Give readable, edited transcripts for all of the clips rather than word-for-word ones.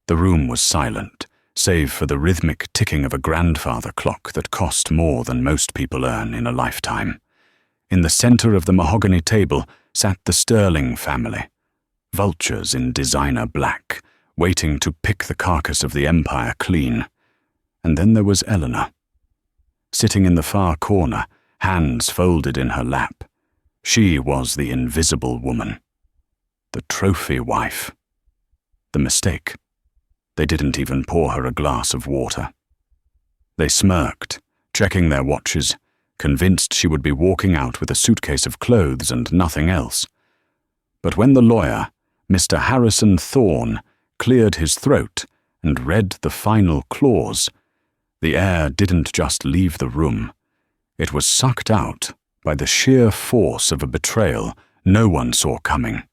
The room was silent, save for the rhythmic ticking of a grandfather clock that cost more than most people earn in a lifetime. In the center of the mahogany table sat the Sterling family, vultures in designer black, waiting to pick the carcass of the empire clean. And then there was Eleanor, sitting in the far corner, hands folded in her lap. She was the invisible woman, the trophy wife. The mistake. They didn't even pour her a glass of water. They smirked, checking their watches, convinced she would be walking out with a suitcase of clothes and nothing else. But when the lawyer, Mr. Harrison Thorne, cleared his throat and read the final clause, the air didn't just leave the room. It was sucked out by the sheer force of a betrayal no one saw coming.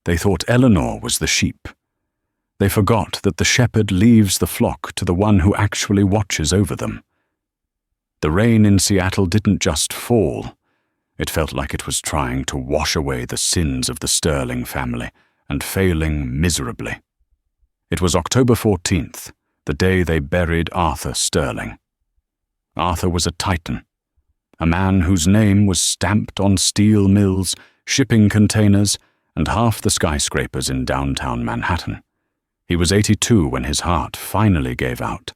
They thought Eleanor was the sheep. They forgot that the shepherd leaves the flock to the one who actually watches over them. The rain in Seattle didn't just fall. It felt like it was trying to wash away the sins of the Sterling family, and failing miserably. It was October 14th, the day they buried Arthur Sterling. Arthur was a titan, a man whose name was stamped on steel mills, shipping containers, and half the skyscrapers in downtown Manhattan. He was 82 when his heart finally gave out,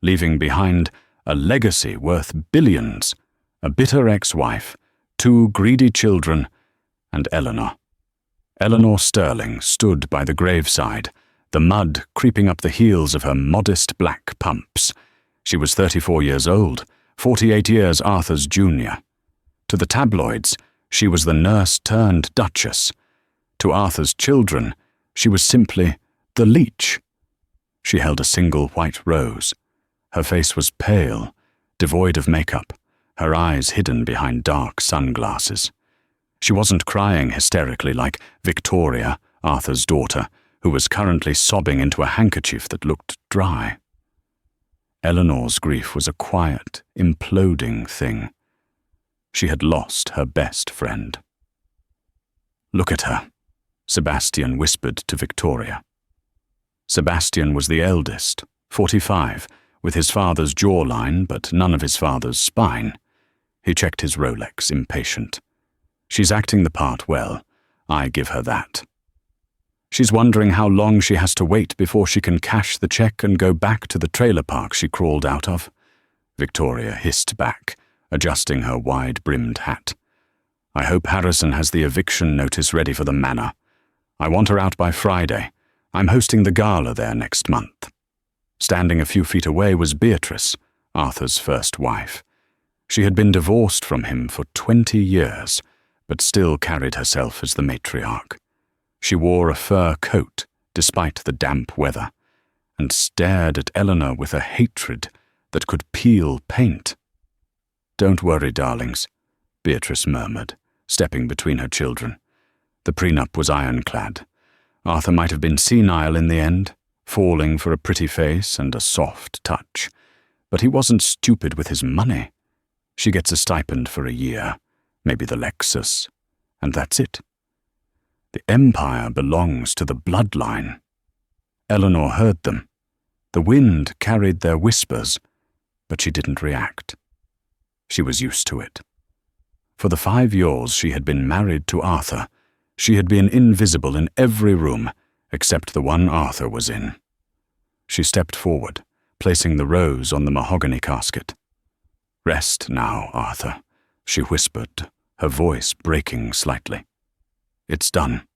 leaving behind a legacy worth billions, a bitter ex-wife, 2 greedy children, and Eleanor. Eleanor Sterling stood by the graveside, the mud creeping up the heels of her modest black pumps. She was 34 years old, 48 years Arthur's junior. To the tabloids, she was the nurse-turned-duchess. To Arthur's children, she was simply the leech. She held a single white rose. Her face was pale, devoid of makeup, her eyes hidden behind dark sunglasses. She wasn't crying hysterically like Victoria, Arthur's daughter, who was currently sobbing into a handkerchief that looked dry. Eleanor's grief was a quiet, imploding thing. She had lost her best friend. "Look at her," Sebastian whispered to Victoria. Sebastian was the eldest, 45, with his father's jawline but none of his father's spine. He checked his Rolex, impatient. "She's acting the part well. I give her that." She's wondering how long she has to wait before she can cash the check and go back to the trailer park she crawled out of. Victoria hissed back, adjusting her wide-brimmed hat. "I hope Harrison has the eviction notice ready for the manor. I want her out by Friday. I'm hosting the gala there next month." Standing a few feet away was Beatrice, Arthur's first wife. She had been divorced from him for 20 years, but still carried herself as the matriarch. She wore a fur coat, despite the damp weather, and stared at Eleanor with a hatred that could peel paint. "Don't worry, darlings," Beatrice murmured, stepping between her children. The prenup was ironclad. Arthur might have been senile in the end, falling for a pretty face and a soft touch, but he wasn't stupid with his money. She gets a stipend for a year, maybe the Lexus, and that's it. The empire belongs to the bloodline. Eleanor heard them. The wind carried their whispers, but she didn't react. She was used to it. For the 5 years she had been married to Arthur, she had been invisible in every room except the one Arthur was in. She stepped forward, placing the rose on the mahogany casket. "Rest now, Arthur," she whispered, her voice breaking slightly. "It's done."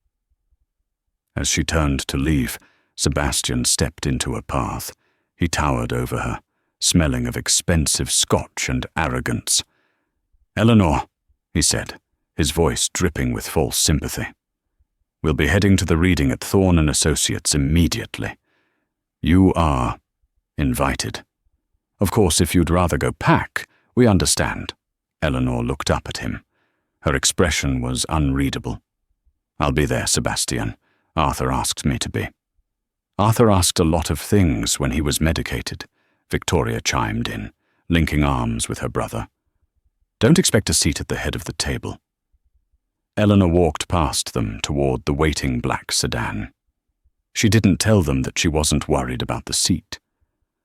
As she turned to leave, Sebastian stepped into her path. He towered over her, smelling of expensive scotch and arrogance. "Eleanor," he said, his voice dripping with false sympathy. "We'll be heading to the reading at Thorne & Associates immediately. You are invited. Of course, if you'd rather go pack, we understand." Eleanor looked up at him. Her expression was unreadable. "I'll be there, Sebastian. Arthur asked me to be." "Arthur asked a lot of things when he was medicated," Victoria chimed in, linking arms with her brother. "Don't expect a seat at the head of the table." Eleanor walked past them toward the waiting black sedan. She didn't tell them that she wasn't worried about the seat.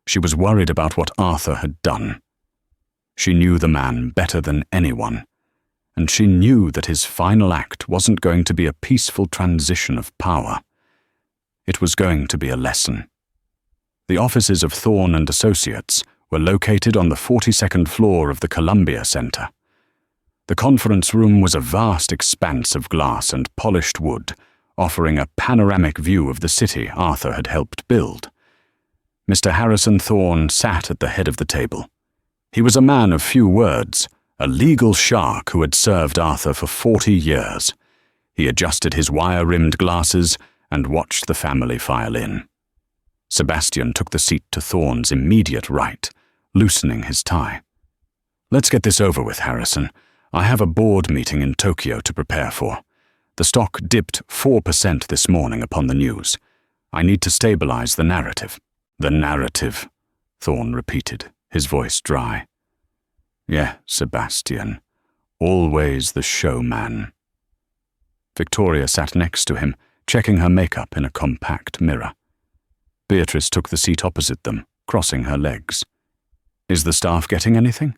She was worried about what Arthur had done. She knew the man better than anyone, and she knew that his final act wasn't going to be a peaceful transition of power. It was going to be a lesson. The offices of Thorne and Associates were located on the 42nd floor of the Columbia Center. The conference room was a vast expanse of glass and polished wood, offering a panoramic view of the city Arthur had helped build. Mr. Harrison Thorne sat at the head of the table. He was a man of few words, a legal shark who had served Arthur for 40 years. He adjusted his wire-rimmed glasses and watched the family file in. Sebastian took the seat to Thorne's immediate right, loosening his tie. "Let's get this over with, Harrison. I have a board meeting in Tokyo to prepare for. The stock dipped 4% this morning upon the news. I need to stabilize the narrative." "The narrative," Thorne repeated, his voice dry. "Yeah, Sebastian. Always the showman." Victoria sat next to him, checking her makeup in a compact mirror. Beatrice took the seat opposite them, crossing her legs. "Is the staff getting anything?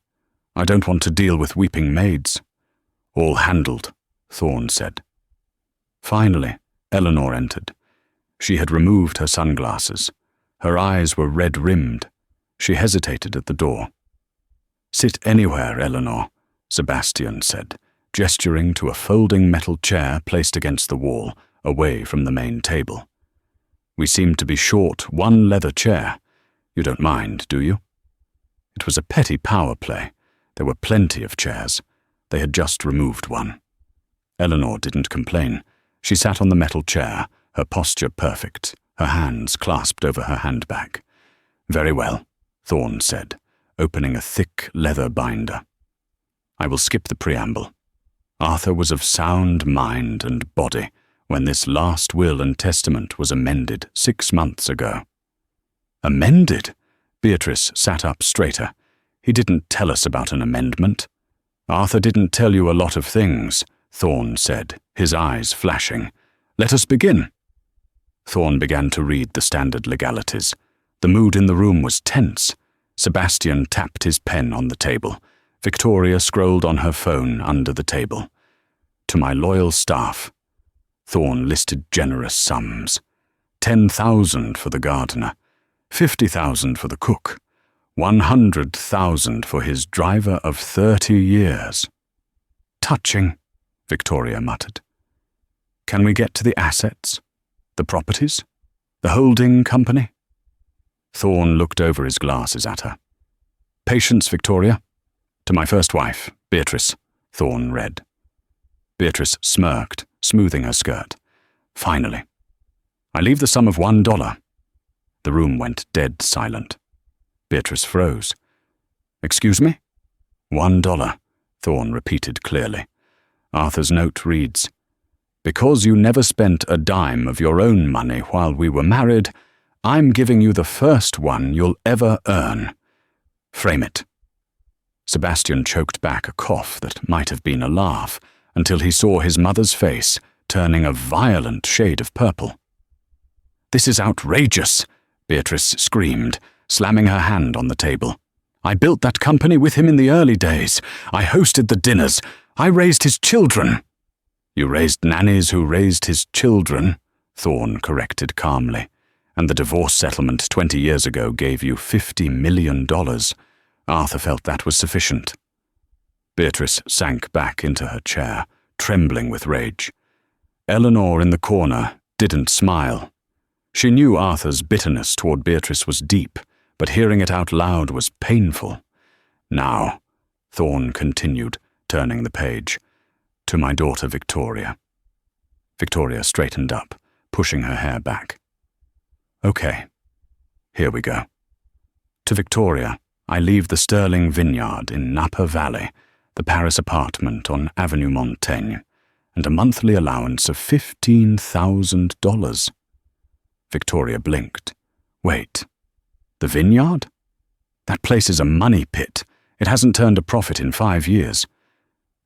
I don't want to deal with weeping maids." "All handled," Thorne said. Finally, Eleanor entered. She had removed her sunglasses. Her eyes were red-rimmed. She hesitated at the door. "Sit anywhere, Eleanor," Sebastian said, gesturing to a folding metal chair placed against the wall, away from the main table. "We seem to be short one leather chair. You don't mind, do you?" It was a petty power play. There were plenty of chairs. They had just removed one. Eleanor didn't complain. She sat on the metal chair, her posture perfect, her hands clasped over her handbag. "Very well," Thorne said, opening a thick leather binder. "I will skip the preamble. Arthur was of sound mind and body when this last will and testament was amended 6 months ago." "Amended?" Beatrice sat up straighter. "He didn't tell us about an amendment." "Arthur didn't tell you a lot of things," Thorne said, his eyes flashing. "Let us begin." Thorne began to read the standard legalities. The mood in the room was tense. Sebastian tapped his pen on the table. Victoria scrolled on her phone under the table. "To my loyal staff." Thorne listed generous sums. 10,000 for the gardener, 50,000 for the cook, 100,000 for his driver of 30 years. "Touching," Victoria muttered. "Can we get to the assets? The properties? The holding company?" Thorne looked over his glasses at her. "Patience, Victoria. To my first wife, Beatrice," Thorne read. Beatrice smirked, smoothing her skirt. "Finally. I leave the sum of $1. The room went dead silent. Beatrice froze. "Excuse me?" $1, Thorne repeated clearly. Arthur's note reads, "Because you never spent a dime of your own money while we were married, I'm giving you the first one you'll ever earn. Frame it." Sebastian choked back a cough that might have been a laugh until he saw his mother's face turning a violent shade of purple. "This is outrageous," Beatrice screamed, slamming her hand on the table. "I built that company with him in the early days. I hosted the dinners. I raised his children." "You raised nannies who raised his children," Thorne corrected calmly. "And the divorce settlement 20 years ago gave you $50 million. Arthur felt that was sufficient." Beatrice sank back into her chair, trembling with rage. Eleanor in the corner didn't smile. She knew Arthur's bitterness toward Beatrice was deep, but hearing it out loud was painful. "Now," Thorne continued, turning the page, "to my daughter Victoria." Victoria straightened up, pushing her hair back. "Okay, here we go. To Victoria, I leave the Sterling Vineyard in Napa Valley, the Paris apartment on Avenue Montaigne, and a monthly allowance of $15,000. Victoria blinked. "Wait, the vineyard? That place is a money pit. It hasn't turned a profit in 5 years.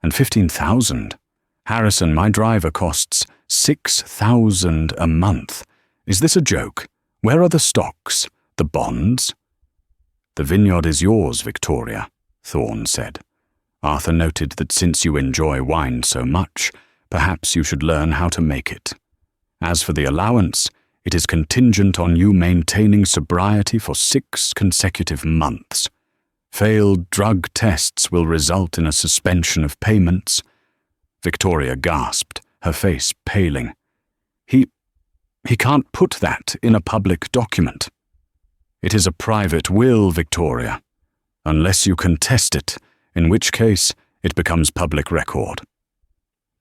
And 15,000? Harrison, my driver costs $6,000 a month. Is this a joke? Where are the stocks? The bonds?" "The vineyard is yours, Victoria," Thorne said. "Arthur noted that since you enjoy wine so much, perhaps you should learn how to make it. As for the allowance, it is contingent on you maintaining sobriety for 6 consecutive months. Failed drug tests will result in a suspension of payments." Victoria gasped, her face paling. He can't put that in a public document." "It is a private will, Victoria. Unless you contest it, in which case it becomes public record.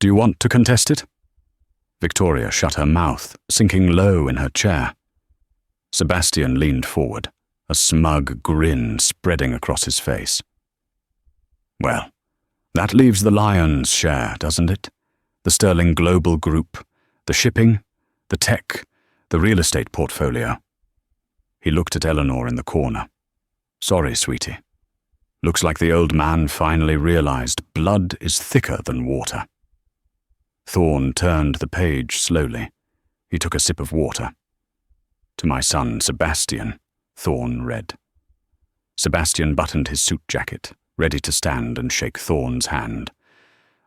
Do you want to contest it?" Victoria shut her mouth, sinking low in her chair. Sebastian leaned forward, a smug grin spreading across his face. "Well, that leaves the lion's share, doesn't it? The Sterling Global Group, the shipping, the tech, the real estate portfolio." He looked at Eleanor in the corner. "Sorry, sweetie. Looks like the old man finally realized blood is thicker than water." Thorne turned the page slowly. He took a sip of water. "To my son, Sebastian," Thorne read. Sebastian buttoned his suit jacket, ready to stand and shake Thorne's hand.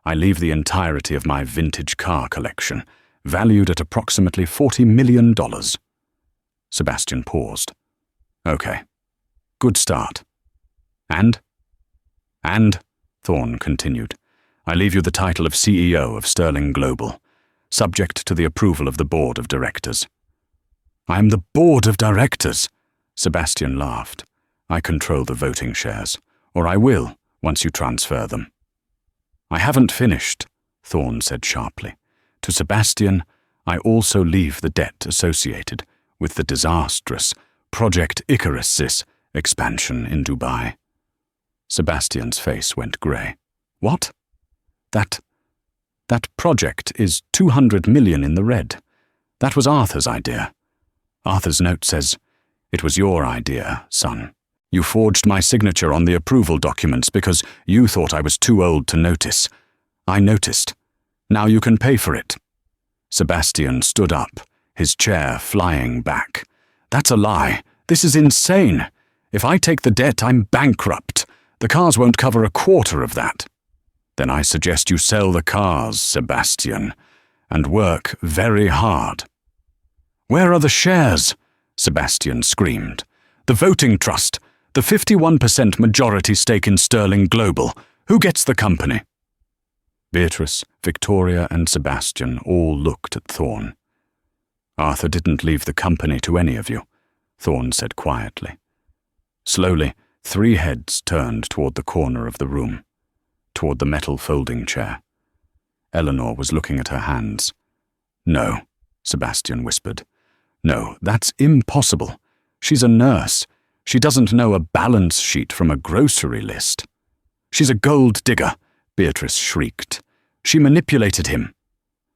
"I leave the entirety of my vintage car collection, valued at approximately $40 million. Sebastian paused. "Okay. Good start. And, Thorne continued, "I leave you the title of CEO of Sterling Global, subject to the approval of the board of directors." "I am the board of directors," Sebastian laughed. "I control the voting shares, or I will once you transfer them." "I haven't finished," Thorne said sharply. "To Sebastian, I also leave the debt associated with the disastrous Project Icarus expansion in Dubai." Sebastian's face went grey. "What?" That project is 200 million in the red. That was Arthur's idea. Arthur's note says, "It was your idea, son. You forged my signature on the approval documents because you thought I was too old to notice. I noticed. Now you can pay for it." Sebastian stood up, his chair flying back. "That's a lie. This is insane. If I take the debt, I'm bankrupt. The cars won't cover a quarter of that." "Then I suggest you sell the cars, Sebastian, and work very hard." "Where are the shares?" Sebastian screamed. "The voting trust, the 51% majority stake in Sterling Global. Who gets the company?" Beatrice, Victoria, and Sebastian all looked at Thorne. "Arthur didn't leave the company to any of you," Thorne said quietly. Slowly, 3 heads turned toward the corner of the room, toward the metal folding chair. Eleanor was looking at her hands. "No," Sebastian whispered. "No, that's impossible. She's a nurse. She doesn't know a balance sheet from a grocery list." "She's a gold digger," Beatrice shrieked. "She manipulated him."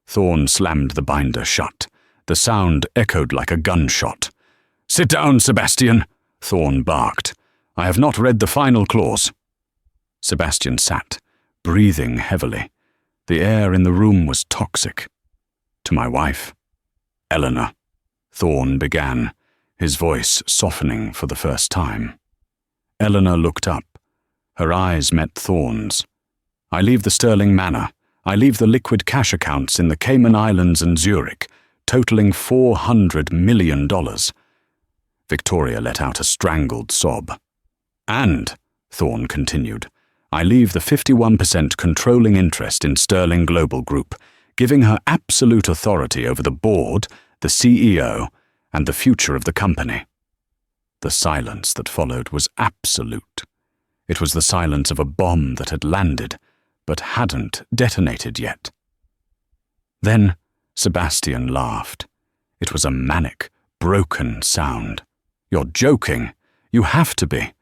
Thorne slammed the binder shut. The sound echoed like a gunshot. "Sit down, Sebastian," Thorne barked. "I have not read the final clause." Sebastian sat, breathing heavily. The air in the room was toxic. "To my wife, Eleanor," Thorne began, his voice softening for the first time. Eleanor looked up. Her eyes met Thorne's. "I leave the Sterling Manor. I leave the liquid cash accounts in the Cayman Islands and Zurich, totaling $400 million. Victoria let out a strangled sob. "And," Thorne continued, "I leave the 51% controlling interest in Sterling Global Group, giving her absolute authority over the board, the CEO, and the future of the company." The silence that followed was absolute. It was the silence of a bomb that had landed, but hadn't detonated yet. Then Sebastian laughed. It was a manic, broken sound. "You're joking. You have to be.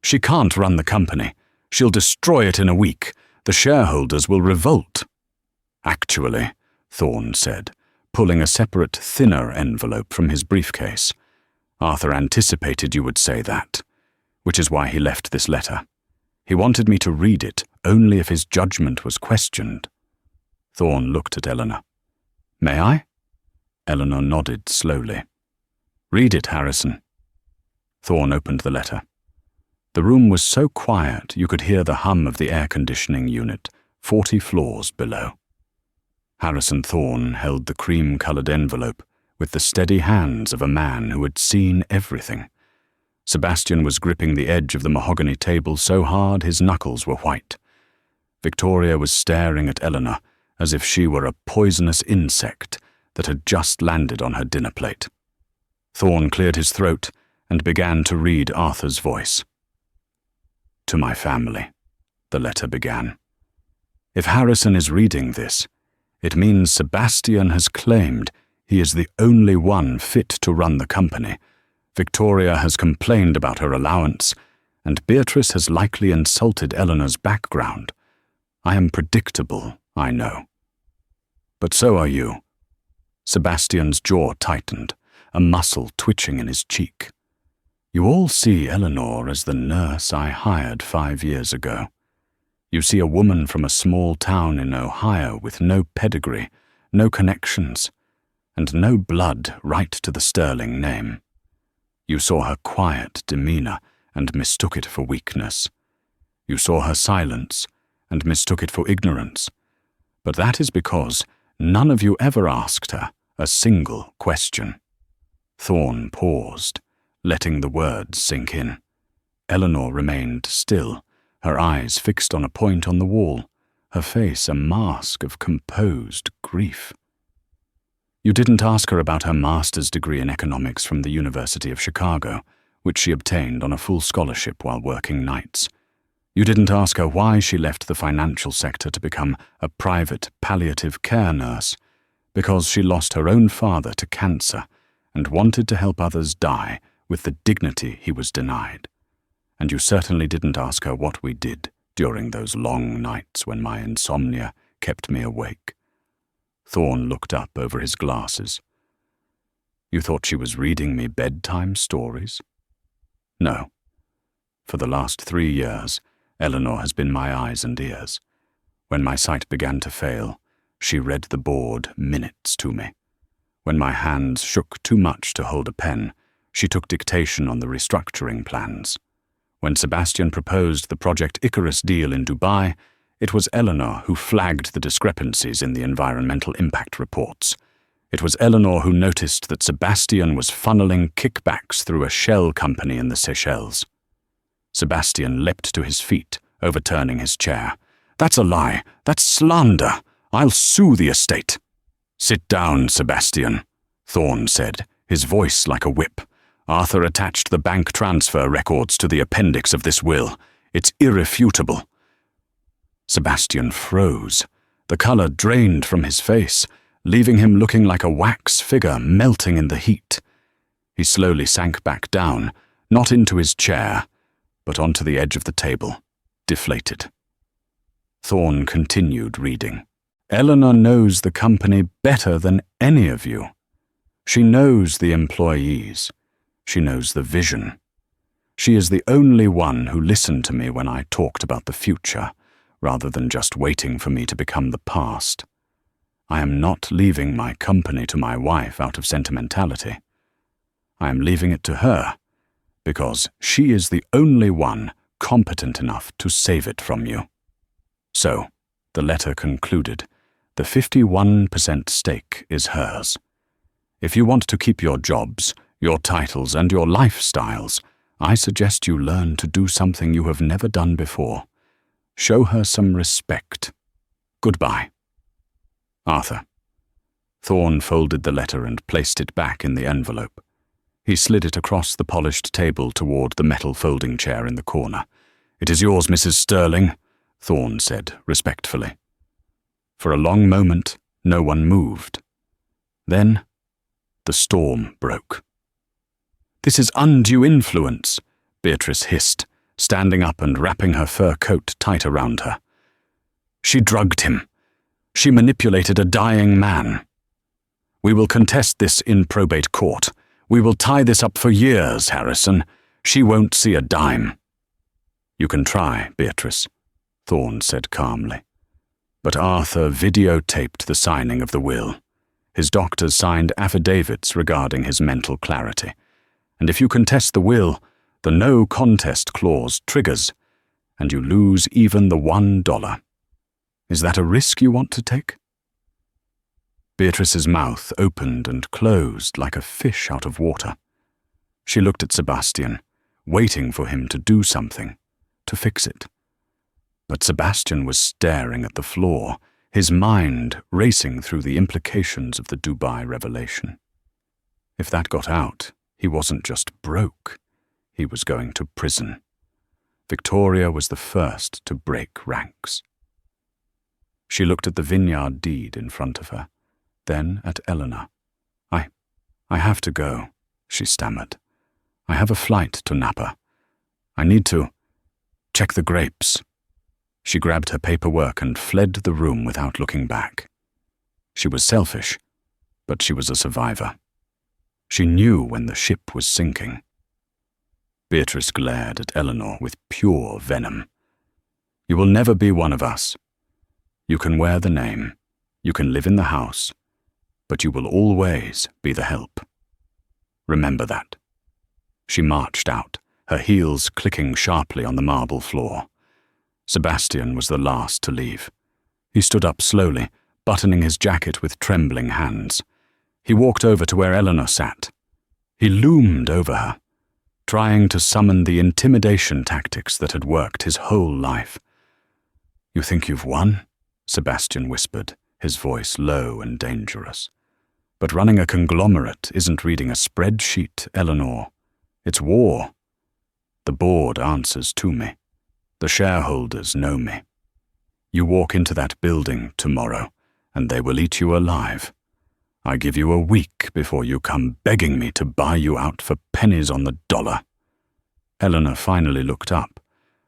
She can't run the company. She'll destroy it in a week. The shareholders will revolt." "Actually," Thorne said, pulling a separate, thinner envelope from his briefcase, "Arthur anticipated you would say that, which is why he left this letter. He wanted me to read it only if his judgment was questioned." Thorne looked at Eleanor. "May I?" Eleanor nodded slowly. "Read it, Harrison." Thorne opened the letter. The room was so quiet you could hear the hum of the air-conditioning unit 40 floors below. Harrison Thorne held the cream-colored envelope with the steady hands of a man who had seen everything. Sebastian was gripping the edge of the mahogany table so hard his knuckles were white. Victoria was staring at Eleanor as if she were a poisonous insect that had just landed on her dinner plate. Thorne cleared his throat and began to read Arthur's voice. "To my family," the letter began. "If Harrison is reading this, it means Sebastian has claimed he is the only one fit to run the company. Victoria has complained about her allowance, and Beatrice has likely insulted Eleanor's background. I am predictable, I know. But so are you." Sebastian's jaw tightened, a muscle twitching in his cheek. "You all see Eleanor as the nurse I hired 5 years ago. You see a woman from a small town in Ohio with no pedigree, no connections, and no blood right to the Sterling name. You saw her quiet demeanor and mistook it for weakness. You saw her silence and mistook it for ignorance. But that is because none of you ever asked her a single question." Thorne paused, letting the words sink in. Eleanor remained still, her eyes fixed on a point on the wall, her face a mask of composed grief. "You didn't ask her about her master's degree in economics from the University of Chicago, which she obtained on a full scholarship while working nights. You didn't ask her why she left the financial sector to become a private palliative care nurse, because she lost her own father to cancer and wanted to help others die with the dignity he was denied. And you certainly didn't ask her what we did during those long nights when my insomnia kept me awake." Thorne looked up over his glasses. "You thought she was reading me bedtime stories?" "No. For the last 3 years, Eleanor has been my eyes and ears. When my sight began to fail, she read the board minutes to me. When my hands shook too much to hold a pen, she took dictation on the restructuring plans. When Sebastian proposed the Project Icarus deal in Dubai, it was Eleanor who flagged the discrepancies in the environmental impact reports. It was Eleanor who noticed that Sebastian was funneling kickbacks through a shell company in the Seychelles." Sebastian leapt to his feet, overturning his chair. "That's a lie. That's slander. I'll sue the estate." "Sit down, Sebastian," Thorne said, his voice like a whip. "Arthur attached the bank transfer records to the appendix of this will. It's irrefutable." Sebastian froze. The color drained from his face, leaving him looking like a wax figure melting in the heat. He slowly sank back down, not into his chair, but onto the edge of the table, deflated. Thorne continued reading. "Eleanor knows the company better than any of you. She knows the employees. She knows the vision. She is the only one who listened to me when I talked about the future, rather than just waiting for me to become the past. I am not leaving my company to my wife out of sentimentality. I am leaving it to her, because she is the only one competent enough to save it from you." So, the letter concluded, the 51% stake is hers. If you want to keep your jobs, your titles, and your lifestyles, I suggest you learn to do something you have never done before. Show her some respect. Goodbye. Arthur. Thorne folded the letter and placed it back in the envelope. He slid it across the polished table toward the metal folding chair in the corner. "It is yours, Mrs. Sterling," Thorne said respectfully. For a long moment, no one moved. Then, the storm broke. "This is undue influence," Beatrice hissed, standing up and wrapping her fur coat tight around her. "She drugged him. She manipulated a dying man. We will contest this in probate court. We will tie this up for years, Harrison. She won't see a dime." "You can try, Beatrice," Thorne said calmly. But Arthur videotaped the signing of the will. His doctors signed affidavits regarding his mental clarity. And if you contest the will, the no contest clause triggers, and you lose even the $1. Is that a risk you want to take?" Beatrice's mouth opened and closed like a fish out of water. She looked at Sebastian, waiting for him to do something, to fix it. But Sebastian was staring at the floor, his mind racing through the implications of the Dubai revelation. If that got out, he wasn't just broke, he was going to prison. Victoria was the first to break ranks. She looked at the vineyard deed in front of her, then at Eleanor. I have to go," she stammered. "I have a flight to Napa. I need to check the grapes." She grabbed her paperwork and fled the room without looking back. She was selfish, but she was a survivor. She knew when the ship was sinking. Beatrice glared at Eleanor with pure venom. "You will never be one of us. You can wear the name, you can live in the house, but you will always be the help. Remember that." She marched out, her heels clicking sharply on the marble floor. Sebastian was the last to leave. He stood up slowly, buttoning his jacket with trembling hands. He walked over to where Eleanor sat. He loomed over her, trying to summon the intimidation tactics that had worked his whole life. "You think you've won?" Sebastian whispered, his voice low and dangerous. "But running a conglomerate isn't reading a spreadsheet, Eleanor. It's war. The board answers to me. The shareholders know me. You walk into that building tomorrow, and they will eat you alive. I give you a week before you come begging me to buy you out for pennies on the dollar." Eleanor finally looked up.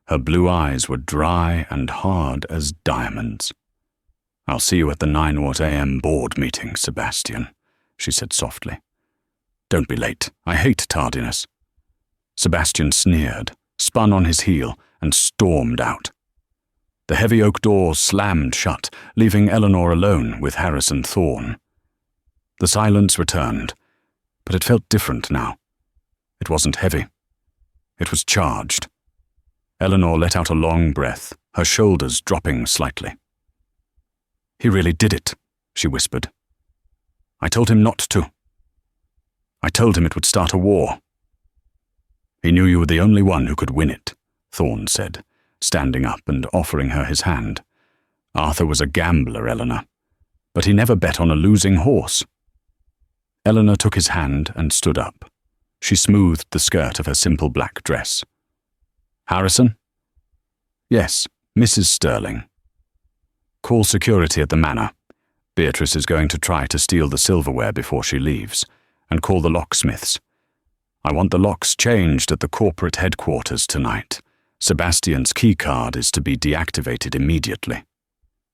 Her blue eyes were dry and hard as diamonds. "I'll see you at the 9 a.m. board meeting, Sebastian," she said softly. "Don't be late. I hate tardiness." Sebastian sneered, spun on his heel, and stormed out. The heavy oak doors slammed shut, leaving Eleanor alone with Harrison Thorne. The silence returned, but it felt different now. It wasn't heavy. It was charged. Eleanor let out a long breath, her shoulders dropping slightly. "He really did it," she whispered. "I told him not to. I told him it would start a war." "He knew you were the only one who could win it," Thorne said, standing up and offering her his hand. "Arthur was a gambler, Eleanor, but he never bet on a losing horse." Eleanor took his hand and stood up. She smoothed the skirt of her simple black dress. "Harrison?" "Yes, Mrs. Sterling." "Call security at the manor. Beatrice is going to try to steal the silverware before she leaves, and call the locksmiths. I want the locks changed at the corporate headquarters tonight. Sebastian's keycard is to be deactivated immediately."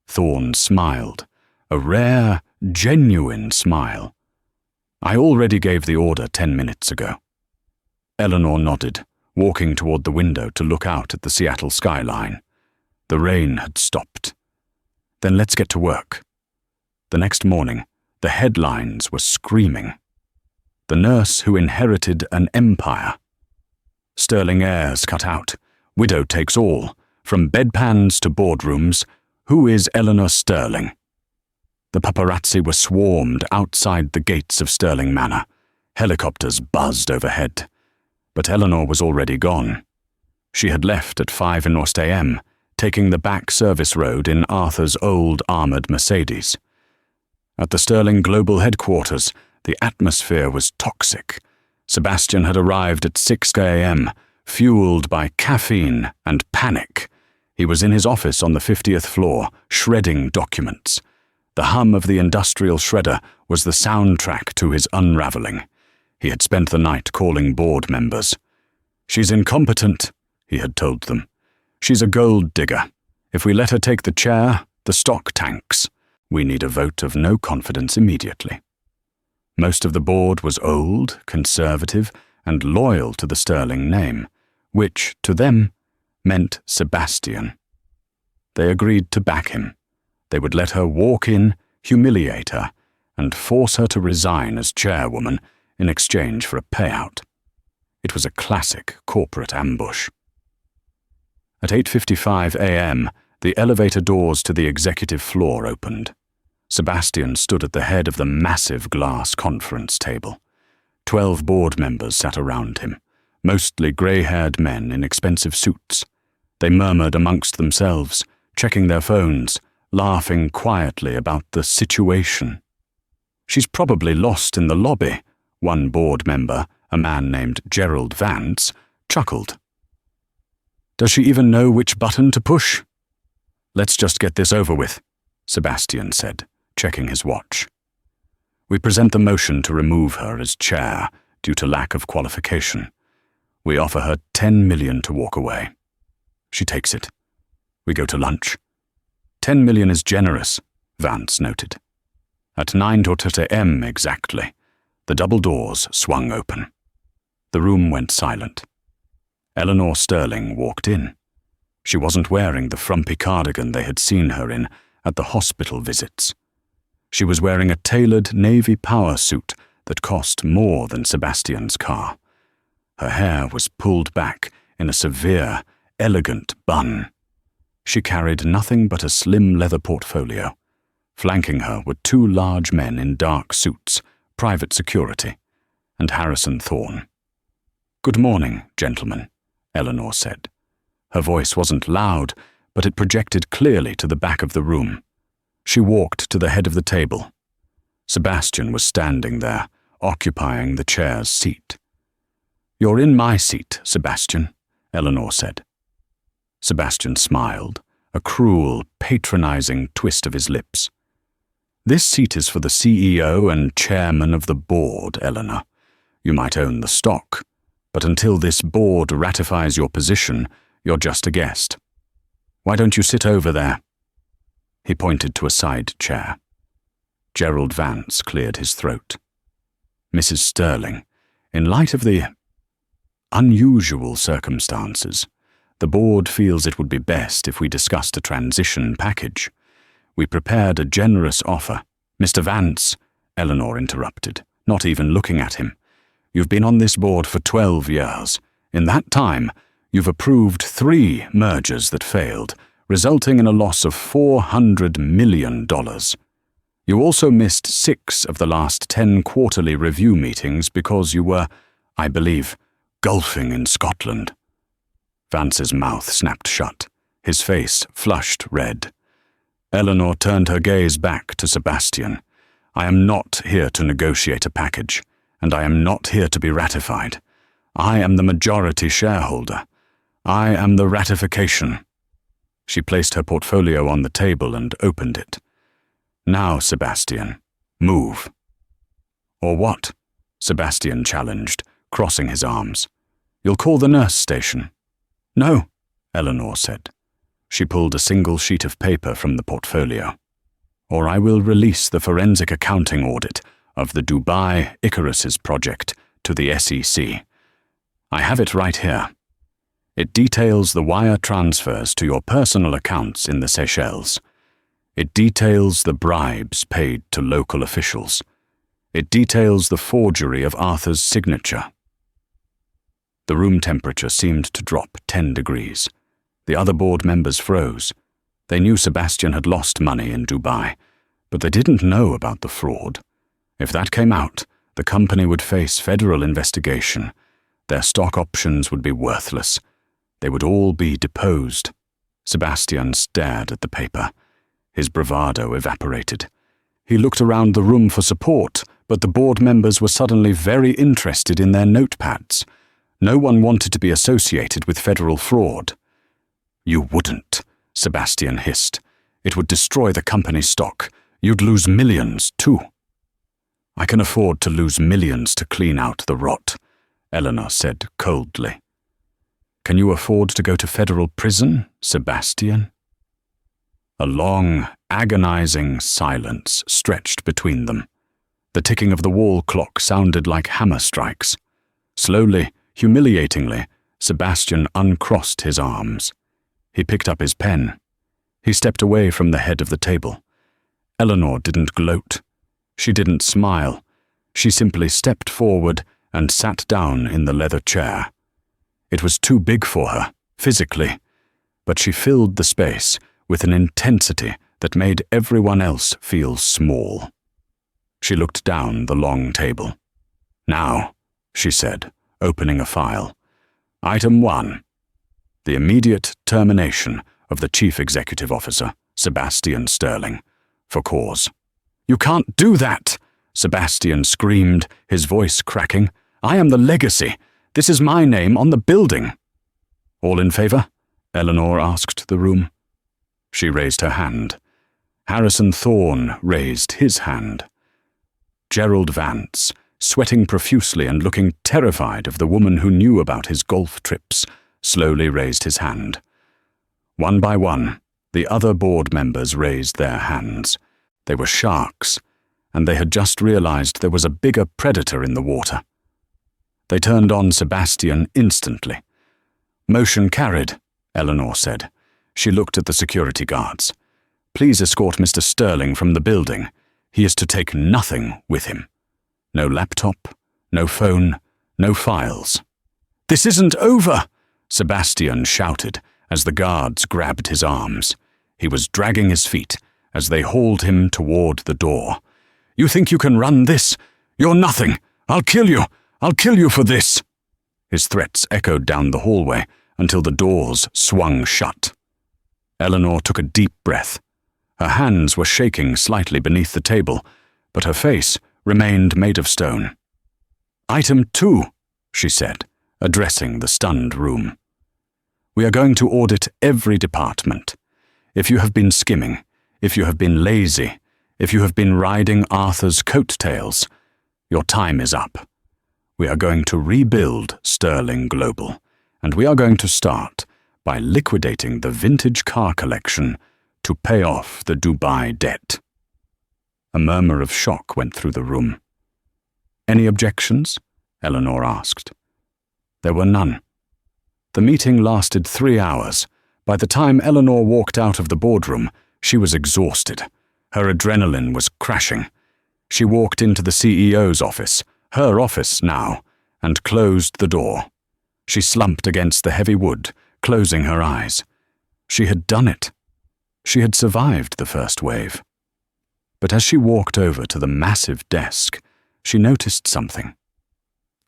Thorne smiled, a rare, genuine smile. "I already gave the order 10 minutes ago." Eleanor nodded, walking toward the window to look out at the Seattle skyline. The rain had stopped. "Then let's get to work." The next morning, the headlines were screaming. "The nurse who inherited an empire." "Sterling heirs cut out. Widow takes all. From bedpans to boardrooms. Who is Eleanor Sterling?" The paparazzi were swarmed outside the gates of Sterling Manor. Helicopters buzzed overhead. But Eleanor was already gone. She had left at 5 a.m., taking the back service road in Arthur's old armored Mercedes. At the Sterling Global headquarters, the atmosphere was toxic. Sebastian had arrived at 6 a.m., fueled by caffeine and panic. He was in his office on the 50th floor, shredding documents. The hum of the industrial shredder was the soundtrack to his unraveling. He had spent the night calling board members. "She's incompetent," he had told them. "She's a gold digger. If we let her take the chair, the stock tanks. We need a vote of no confidence immediately." Most of the board was old, conservative, and loyal to the Sterling name, which, to them, meant Sebastian. They agreed to back him. They would let her walk in, humiliate her, and force her to resign as chairwoman in exchange for a payout. It was a classic corporate ambush. At 8:55 a.m., the elevator doors to the executive floor opened. Sebastian stood at the head of the massive glass conference table. 12 board members sat around him, mostly grey-haired men in expensive suits. They murmured amongst themselves, checking their phones, laughing quietly about the situation. "She's probably lost in the lobby," one board member, a man named Gerald Vance, chuckled. "Does she even know which button to push?" "Let's just get this over with," Sebastian said, checking his watch. "We present the motion to remove her as chair due to lack of qualification. We offer her $10 million to walk away. She takes it. We go to lunch." $10 million is generous," Vance noted. At 9:20 a.m. exactly, the double doors swung open. The room went silent. Eleanor Sterling walked in. She wasn't wearing the frumpy cardigan they had seen her in at the hospital visits. She was wearing a tailored navy power suit that cost more than Sebastian's car. Her hair was pulled back in a severe, elegant bun. She carried nothing but a slim leather portfolio. Flanking her were 2 large men in dark suits, private security, and Harrison Thorne. "Good morning, gentlemen," Eleanor said. Her voice wasn't loud, but it projected clearly to the back of the room. She walked to the head of the table. Sebastian was standing there, occupying the chair's seat. "You're in my seat, Sebastian," Eleanor said. Sebastian smiled, a cruel, patronizing twist of his lips. "This seat is for the CEO and chairman of the board, Eleanor. You might own the stock, but until this board ratifies your position, you're just a guest. Why don't you sit over there?" He pointed to a side chair. Gerald Vance cleared his throat. "Mrs. Sterling, in light of the unusual circumstances, the board feels it would be best if we discussed a transition package. We prepared a generous offer." "Mr. Vance," Eleanor interrupted, not even looking at him. "You've been on this board for 12 years. In that time, you've approved 3 mergers that failed, resulting in a loss of $400 million. You also missed 6 of the last 10 quarterly review meetings because you were, I believe, golfing in Scotland." Vance's mouth snapped shut, his face flushed red. Eleanor turned her gaze back to Sebastian. "I am not here to negotiate a package, and I am not here to be ratified. I am the majority shareholder. I am the ratification." She placed her portfolio on the table and opened it. "Now, Sebastian, move." "Or what?" Sebastian challenged, crossing his arms. "You'll call the nurse station." "No," Eleanor said. She pulled a single sheet of paper from the portfolio. "Or I will release the forensic accounting audit of the Dubai Icarus's project to the SEC. I have it right here. It details the wire transfers to your personal accounts in the Seychelles. It details the bribes paid to local officials. It details the forgery of Arthur's signature." The room temperature seemed to drop 10 degrees. The other board members froze. They knew Sebastian had lost money in Dubai, but they didn't know about the fraud. If that came out, the company would face federal investigation. Their stock options would be worthless. They would all be deposed. Sebastian stared at the paper. His bravado evaporated. He looked around the room for support, but the board members were suddenly very interested in their notepads. No one wanted to be associated with federal fraud. "You wouldn't," Sebastian hissed. "It would destroy the company's stock. You'd lose millions, too." "I can afford to lose millions to clean out the rot," Eleanor said coldly. "Can you afford to go to federal prison, Sebastian?" A long, agonizing silence stretched between them. The ticking of the wall clock sounded like hammer strikes. Slowly, humiliatingly, Sebastian uncrossed his arms. He picked up his pen. He stepped away from the head of the table. Eleanor didn't gloat. She didn't smile. She simply stepped forward and sat down in the leather chair. It was too big for her, physically, but she filled the space with an intensity that made everyone else feel small. She looked down the long table. "Now," she said, opening a file. "Item 1. The immediate termination of the Chief Executive Officer, Sebastian Sterling, for cause." "You can't do that!" Sebastian screamed, his voice cracking. "I am the legacy. This is my name on the building." "All in favor?" Eleanor asked the room. She raised her hand. Harrison Thorne raised his hand. Gerald Vance, sweating profusely and looking terrified of the woman who knew about his golf trips, slowly raised his hand. One by one, the other board members raised their hands. They were sharks, and they had just realized there was a bigger predator in the water. They turned on Sebastian instantly. "Motion carried," Eleanor said. She looked at the security guards. "Please escort Mr. Sterling from the building. He is to take nothing with him. No laptop, no phone, no files." "This isn't over!" Sebastian shouted as the guards grabbed his arms. He was dragging his feet as they hauled him toward the door. "You think you can run this? You're nothing! I'll kill you! I'll kill you for this!" His threats echoed down the hallway until the doors swung shut. Eleanor took a deep breath. Her hands were shaking slightly beneath the table, but her face remained made of stone. "Item 2, she said, addressing the stunned room. "We are going to audit every department. If you have been skimming, if you have been lazy, if you have been riding Arthur's coattails, your time is up. We are going to rebuild Sterling Global, and we are going to start by liquidating the vintage car collection to pay off the Dubai debt." A murmur of shock went through the room. "Any objections?" Eleanor asked. There were none. The meeting lasted 3 hours. By the time Eleanor walked out of the boardroom, she was exhausted. Her adrenaline was crashing. She walked into the CEO's office, her office now, and closed the door. She slumped against the heavy wood, closing her eyes. She had done it. She had survived the first wave. But as she walked over to the massive desk, she noticed something.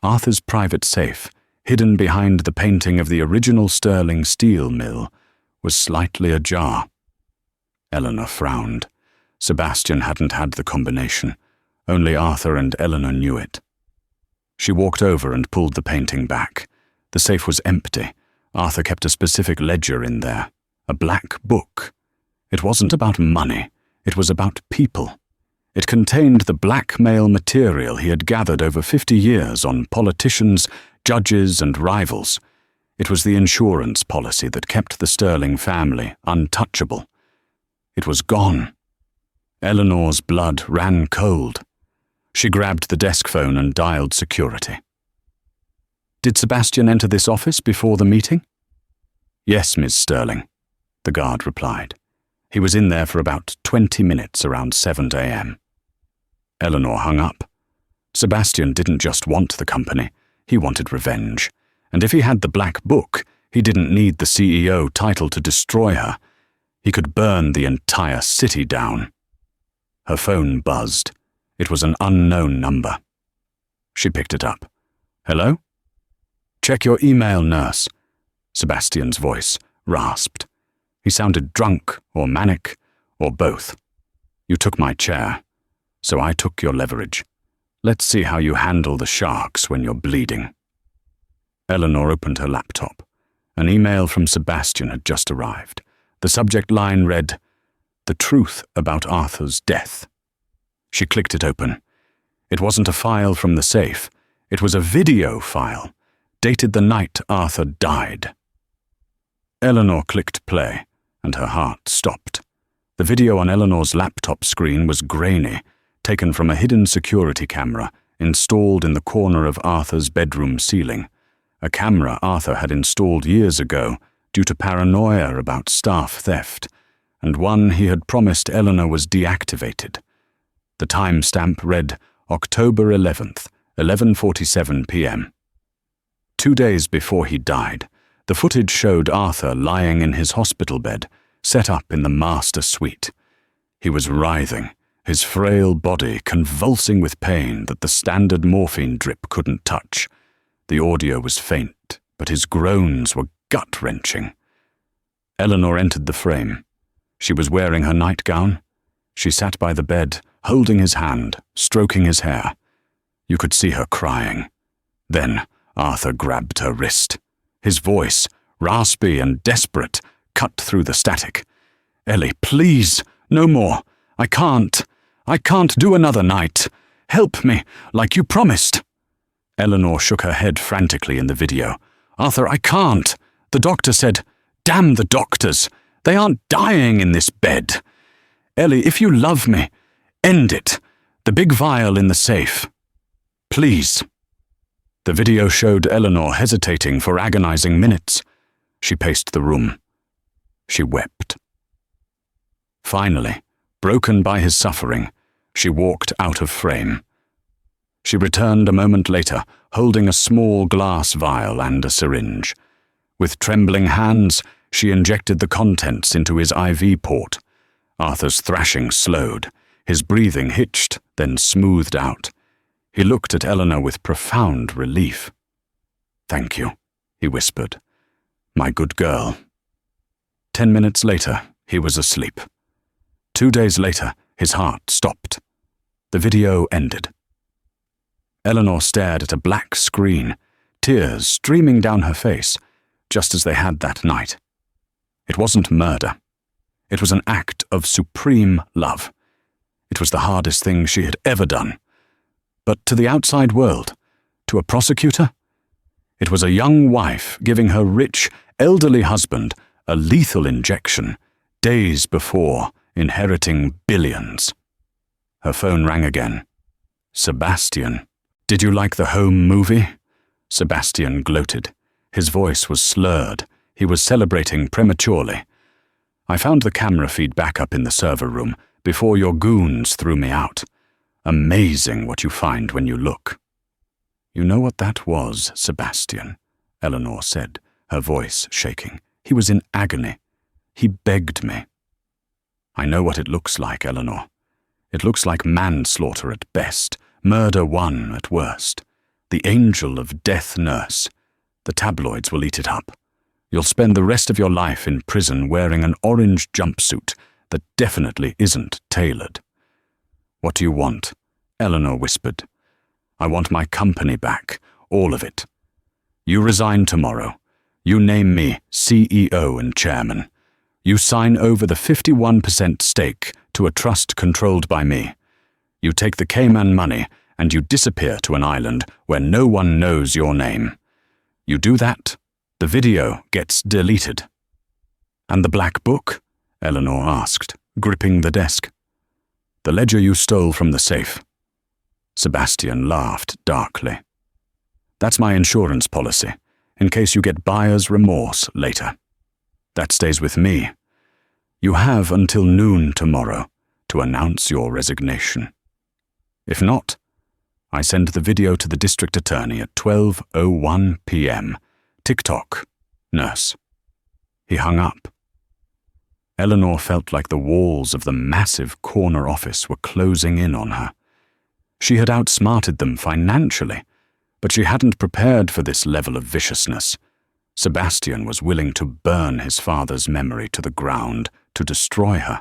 Arthur's private safe, hidden behind the painting of the original Sterling steel mill, was slightly ajar. Eleanor frowned. Sebastian hadn't had the combination. Only Arthur and Eleanor knew it. She walked over and pulled the painting back. The safe was empty. Arthur kept a specific ledger in there, a black book. It wasn't about money. It was about people. It contained the blackmail material he had gathered over 50 years on politicians, judges, and rivals. It was the insurance policy that kept the Sterling family untouchable. It was gone. Eleanor's blood ran cold. She grabbed the desk phone and dialed security. "Did Sebastian enter this office before the meeting?" "Yes, Miss Sterling," the guard replied. "He was in there for about 20 minutes around 7 a.m. Eleanor hung up. Sebastian didn't just want the company, he wanted revenge. And if he had the black book, he didn't need the CEO title to destroy her. He could burn the entire city down. Her phone buzzed. It was an unknown number. She picked it up. "Hello?" "Check your email, nurse." Sebastian's voice rasped. He sounded drunk or manic or both. "You took my chair, so I took your leverage. Let's see how you handle the sharks when you're bleeding." Eleanor opened her laptop. An email from Sebastian had just arrived. The subject line read, "The truth about Arthur's death." She clicked it open. It wasn't a file from the safe. It was a video file, dated the night Arthur died. Eleanor clicked play, and her heart stopped. The video on Eleanor's laptop screen was grainy, taken from a hidden security camera installed in the corner of Arthur's bedroom ceiling, a camera Arthur had installed years ago due to paranoia about staff theft, and one he had promised Eleanor was deactivated. The timestamp read October 11th, 11:47 p.m. 2 days before he died, the footage showed Arthur lying in his hospital bed, set up in the master suite. He was writhing, his frail body convulsing with pain that the standard morphine drip couldn't touch. The audio was faint, but his groans were gut-wrenching. Eleanor entered the frame. She was wearing her nightgown. She sat by the bed, holding his hand, stroking his hair. You could see her crying. Then Arthur grabbed her wrist. His voice, raspy and desperate, cut through the static. "Ellie, please, no more. I can't do another night. Help me, like you promised." Eleanor shook her head frantically in the video. "Arthur, I can't. The doctor said, damn the doctors. They aren't dying in this bed. Ellie, if you love me, end it. The big vial in the safe. Please." The video showed Eleanor hesitating for agonizing minutes. She paced the room. She wept. Finally, broken by his suffering, she walked out of frame. She returned a moment later, holding a small glass vial and a syringe. With trembling hands, she injected the contents into his IV port. Arthur's thrashing slowed. His breathing hitched, then smoothed out. He looked at Eleanor with profound relief. "Thank you," he whispered. "My good girl." 10 minutes later, he was asleep. 2 days later, his heart stopped. The video ended. Eleanor stared at a black screen, tears streaming down her face, just as they had that night. It wasn't murder. It was an act of supreme love. It was the hardest thing she had ever done. But to the outside world, to a prosecutor, it was a young wife giving her rich, elderly husband a lethal injection days before inheriting billions. Her phone rang again. "Sebastian, did you like the home movie?" Sebastian gloated. His voice was slurred. He was celebrating prematurely. "I found the camera feed back up in the server room before your goons threw me out. Amazing what you find when you look." "You know what that was, Sebastian," Eleanor said, her voice shaking. "He was in agony. He begged me." "I know what it looks like, Eleanor. It looks like manslaughter at best, murder one at worst. The angel of death nurse. The tabloids will eat it up. You'll spend the rest of your life in prison wearing an orange jumpsuit that definitely isn't tailored." "What do you want?" Eleanor whispered. "I want my company back, all of it. You resign tomorrow. You name me CEO and chairman. You sign over the 51% stake to a trust controlled by me. You take the Cayman money and you disappear to an island where no one knows your name. You do that, the video gets deleted." "And the black book?" Eleanor asked, gripping the desk. "The ledger you stole from the safe." Sebastian laughed darkly. "That's my insurance policy, in case you get buyer's remorse later. That stays with me. You have until noon tomorrow to announce your resignation. If not, I send the video to the district attorney at 12:01 p.m. TikTok, nurse." He hung up. Eleanor felt like the walls of the massive corner office were closing in on her. She had outsmarted them financially, but she hadn't prepared for this level of viciousness. Sebastian was willing to burn his father's memory to the ground to destroy her.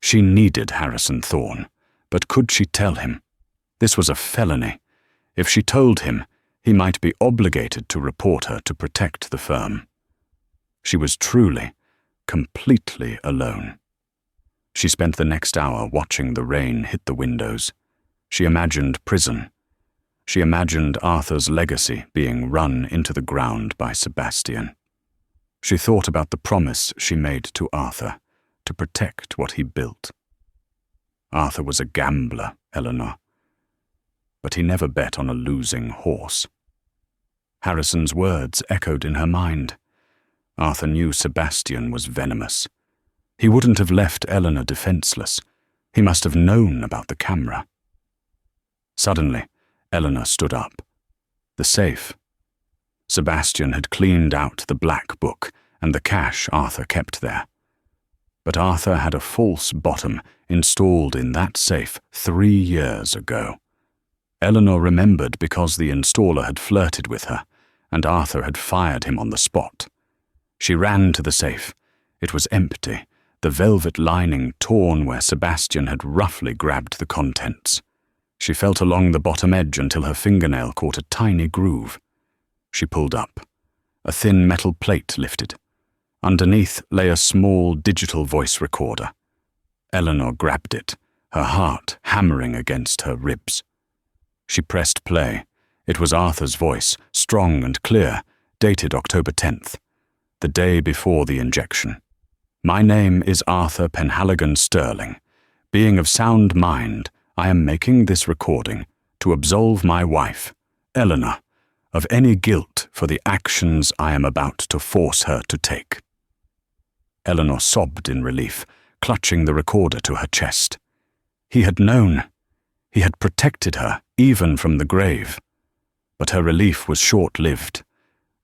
She needed Harrison Thorne, but could she tell him? This was a felony. If she told him, he might be obligated to report her to protect the firm. She was truly, completely alone. She spent the next hour watching the rain hit the windows. She imagined prison. She imagined Arthur's legacy being run into the ground by Sebastian. She thought about the promise she made to Arthur to protect what he built. Arthur was a gambler, Eleanor, but he never bet on a losing horse. Harrison's words echoed in her mind. Arthur knew Sebastian was venomous. He wouldn't have left Eleanor defenseless. He must have known about the camera. Suddenly, Eleanor stood up. The safe. Sebastian had cleaned out the black book and the cash Arthur kept there. But Arthur had a false bottom installed in that safe 3 years ago. Eleanor remembered because the installer had flirted with her, and Arthur had fired him on the spot. She ran to the safe. It was empty, the velvet lining torn where Sebastian had roughly grabbed the contents. She felt along the bottom edge until her fingernail caught a tiny groove. She pulled up. A thin metal plate lifted. Underneath lay a small digital voice recorder. Eleanor grabbed it, her heart hammering against her ribs. She pressed play. It was Arthur's voice, strong and clear, dated October 10th, the day before the injection. "My name is Arthur Penhaligon Sterling. Being of sound mind, I am making this recording to absolve my wife, Eleanor, of any guilt for the actions I am about to force her to take." Eleanor sobbed in relief, clutching the recorder to her chest. He had known. He had protected her, even from the grave. But her relief was short-lived.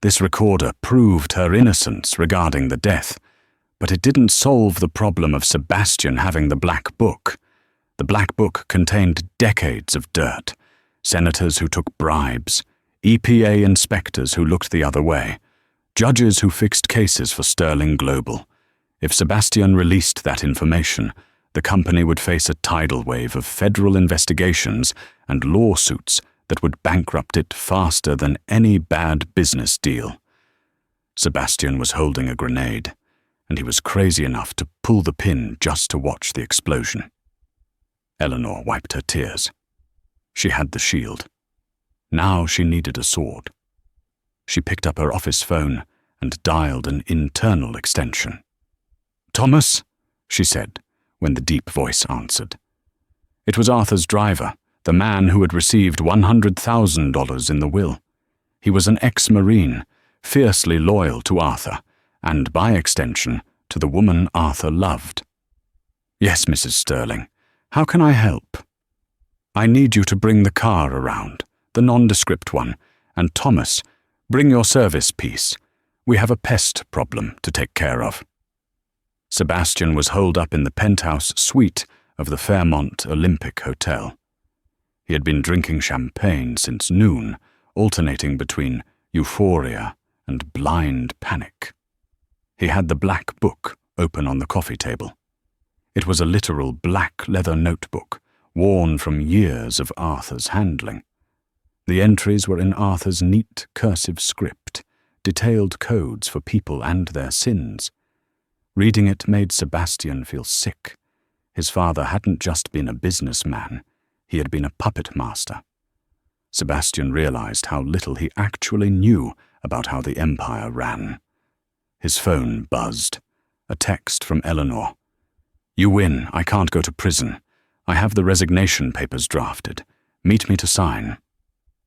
This recorder proved her innocence regarding the death, but it didn't solve the problem of Sebastian having the black book. The black book contained decades of dirt, senators who took bribes, EPA inspectors who looked the other way, judges who fixed cases for Sterling Global. If Sebastian released that information, the company would face a tidal wave of federal investigations and lawsuits that would bankrupt it faster than any bad business deal. Sebastian was holding a grenade, and he was crazy enough to pull the pin just to watch the explosion. Eleanor wiped her tears. She had the shield. Now she needed a sword. She picked up her office phone and dialed an internal extension. "Thomas," she said, when the deep voice answered. It was Arthur's driver, the man who had received $100,000 in the will. He was an ex-Marine, fiercely loyal to Arthur, and by extension, to the woman Arthur loved. "Yes, Mrs. Sterling. How can I help?" "I need you to bring the car around, the nondescript one, and Thomas, bring your service piece. We have a pest problem to take care of." Sebastian was holed up in the penthouse suite of the Fairmont Olympic Hotel. He had been drinking champagne since noon, alternating between euphoria and blind panic. He had the black book open on the coffee table. It was a literal black leather notebook, worn from years of Arthur's handling. The entries were in Arthur's neat cursive script, detailed codes for people and their sins. Reading it made Sebastian feel sick. His father hadn't just been a businessman, he had been a puppet master. Sebastian realized how little he actually knew about how the empire ran. His phone buzzed. A text from Eleanor. "You win. I can't go to prison. I have the resignation papers drafted. Meet me to sign.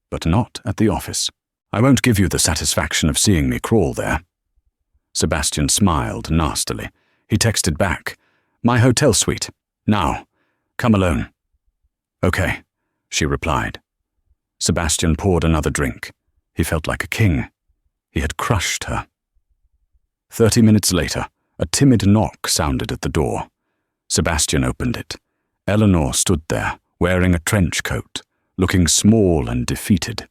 But not at the office. I won't give you the satisfaction of seeing me crawl there." Sebastian smiled nastily. He texted back, "My hotel suite. Now. Come alone." "Okay," she replied. Sebastian poured another drink. He felt like a king. He had crushed her. 30 minutes later, a timid knock sounded at the door. Sebastian opened it. Eleanor stood there, wearing a trench coat, looking small and defeated.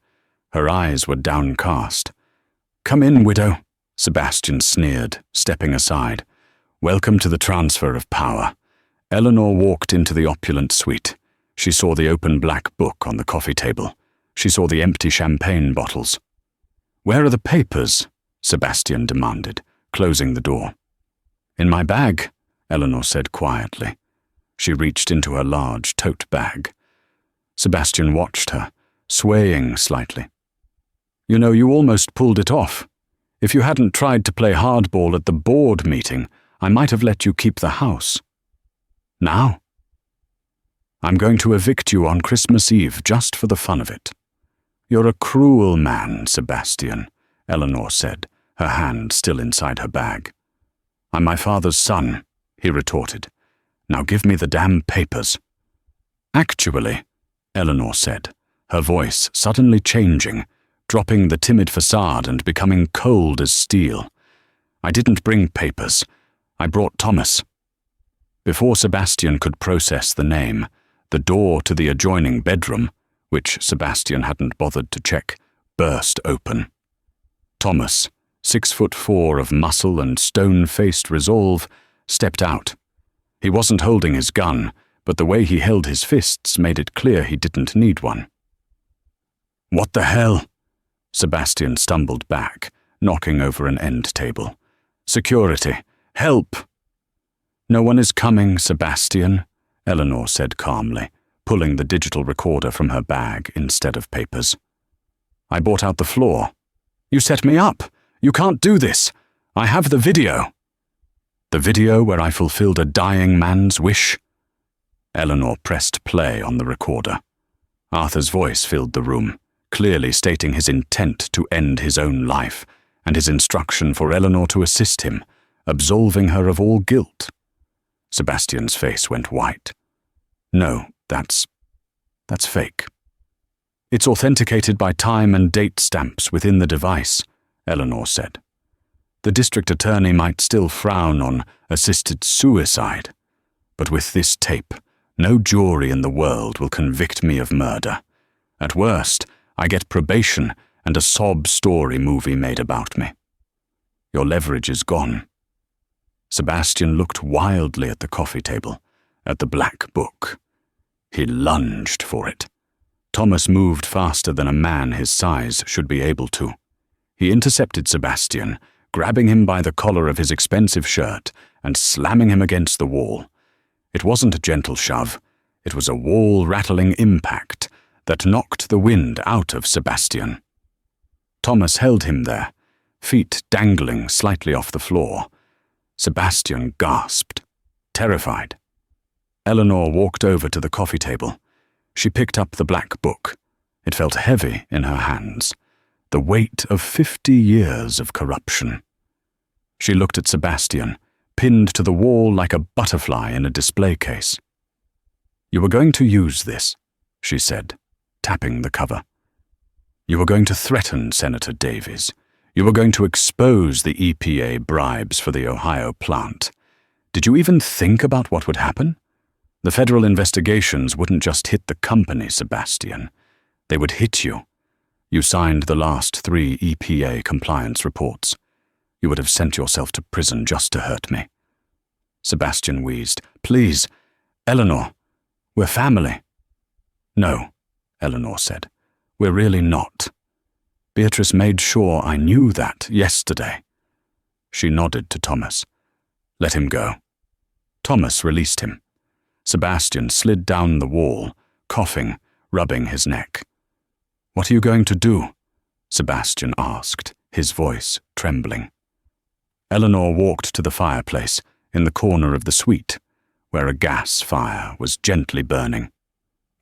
Her eyes were downcast. "Come in, widow," Sebastian sneered, stepping aside. "Welcome to the transfer of power." Eleanor walked into the opulent suite. She saw the open black book on the coffee table. She saw the empty champagne bottles. "Where are the papers?" Sebastian demanded, closing the door. "In my bag," Eleanor said quietly. She reached into her large tote bag. Sebastian watched her, swaying slightly. "You know, you almost pulled it off. If you hadn't tried to play hardball at the board meeting, I might have let you keep the house. Now? I'm going to evict you on Christmas Eve just for the fun of it." "You're a cruel man, Sebastian," Eleanor said, her hand still inside her bag. "I'm my father's son," he retorted. "Now give me the damn papers." "Actually," Eleanor said, her voice suddenly changing, dropping the timid facade and becoming cold as steel. "I didn't bring papers. I brought Thomas." Before Sebastian could process the name, the door to the adjoining bedroom, which Sebastian hadn't bothered to check, burst open. Thomas, 6'4" of muscle and stone-faced resolve, stepped out. He wasn't holding his gun, but the way he held his fists made it clear he didn't need one. "What the hell?" Sebastian stumbled back, knocking over an end table. "Security! Help!" "No one is coming, Sebastian," Eleanor said calmly, pulling the digital recorder from her bag instead of papers. "I bought out the floor." "You set me up! You can't do this! I have the video!" "The video where I fulfilled a dying man's wish?" Eleanor pressed play on the recorder. Arthur's voice filled the room, clearly stating his intent to end his own life, and his instruction for Eleanor to assist him, absolving her of all guilt. Sebastian's face went white. "No, that's fake." "It's authenticated by time and date stamps within the device," Eleanor said. "The district attorney might still frown on assisted suicide, but with this tape, no jury in the world will convict me of murder. At worst, I get probation and a sob story movie made about me. Your leverage is gone." Sebastian looked wildly at the coffee table, at the black book. He lunged for it. Thomas moved faster than a man his size should be able to. He intercepted Sebastian, grabbing him by the collar of his expensive shirt and slamming him against the wall. It wasn't a gentle shove. It was a wall-rattling impact that knocked the wind out of Sebastian. Thomas held him there, feet dangling slightly off the floor. Sebastian gasped, terrified. Eleanor walked over to the coffee table. She picked up the black book. It felt heavy in her hands, the weight of 50 years of corruption. She looked at Sebastian, pinned to the wall like a butterfly in a display case. "You were going to use this," she said, tapping the cover. "You were going to threaten Senator Davies. You were going to expose the EPA bribes for the Ohio plant. Did you even think about what would happen? The federal investigations wouldn't just hit the company, Sebastian. They would hit you. You signed the last 3 EPA compliance reports. You would have sent yourself to prison just to hurt me." Sebastian wheezed. "Please, Eleanor, we're family." "No," Eleanor said. "We're really not. Beatrice made sure I knew that yesterday." She nodded to Thomas. "Let him go." Thomas released him. Sebastian slid down the wall, coughing, rubbing his neck. "What are you going to do?" Sebastian asked, his voice trembling. Eleanor walked to the fireplace in the corner of the suite, where a gas fire was gently burning.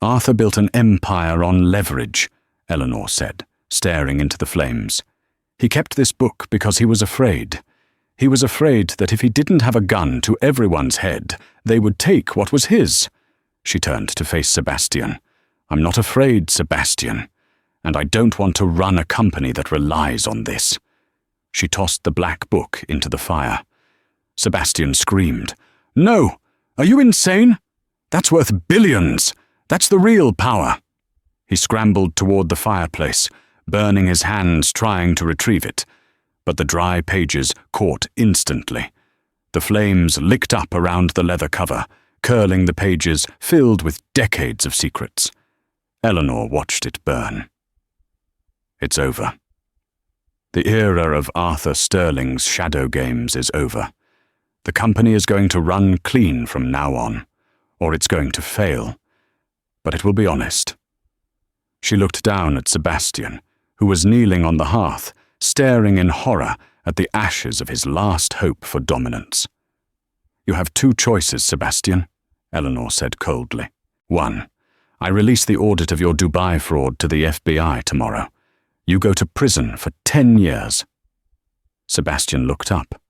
"Arthur built an empire on leverage," Eleanor said, staring into the flames. "He kept this book because he was afraid. He was afraid that if he didn't have a gun to everyone's head, they would take what was his." She turned to face Sebastian. "I'm not afraid, Sebastian, and I don't want to run a company that relies on this." She tossed the black book into the fire. Sebastian screamed. "No! Are you insane? That's worth billions! That's the real power!" He scrambled toward the fireplace, burning his hands trying to retrieve it. But the dry pages caught instantly. The flames licked up around the leather cover, curling the pages filled with decades of secrets. Eleanor watched it burn. It's over. The era of Arthur Sterling's shadow games is over. The company is going to run clean from now on, or it's going to fail. But it will be honest. She looked down at Sebastian, who was kneeling on the hearth, staring in horror at the ashes of his last hope for dominance. "You have 2 choices, Sebastian," Eleanor said coldly. 1. I release the audit of your Dubai fraud to the FBI tomorrow. You go to prison for 10 years. Sebastian looked up,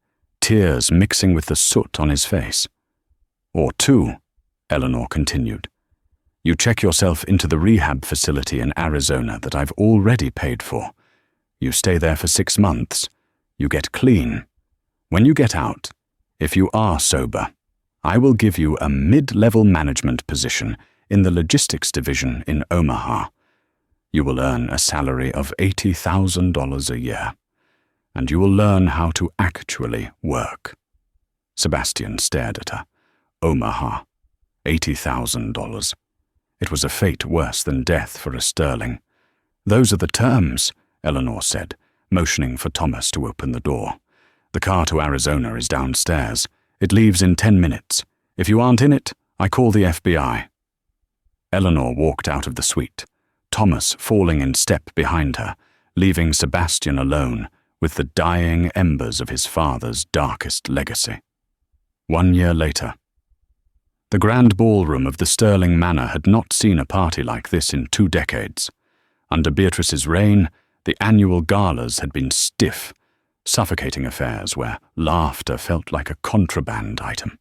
tears mixing with the soot on his face. Or 2, Eleanor continued. You check yourself into the rehab facility in Arizona that I've already paid for. You stay there for 6 months. You get clean. When you get out, if you are sober, I will give you a mid-level management position in the logistics division in Omaha. You will earn a salary of $80,000 a year, and you will learn how to actually work. Sebastian stared at her. Omaha. $80,000. It was a fate worse than death for a sterling. Those are the terms, Eleanor said, motioning for Thomas to open the door. The car to Arizona is downstairs. It leaves in 10 minutes. If you aren't in it, I call the FBI. Eleanor walked out of the suite, Thomas falling in step behind her, leaving Sebastian alone with the dying embers of his father's darkest legacy. 1 year later. The grand ballroom of the Sterling Manor had not seen a party like this in 2 decades. Under Beatrice's reign, the annual galas had been stiff, suffocating affairs where laughter felt like a contraband item.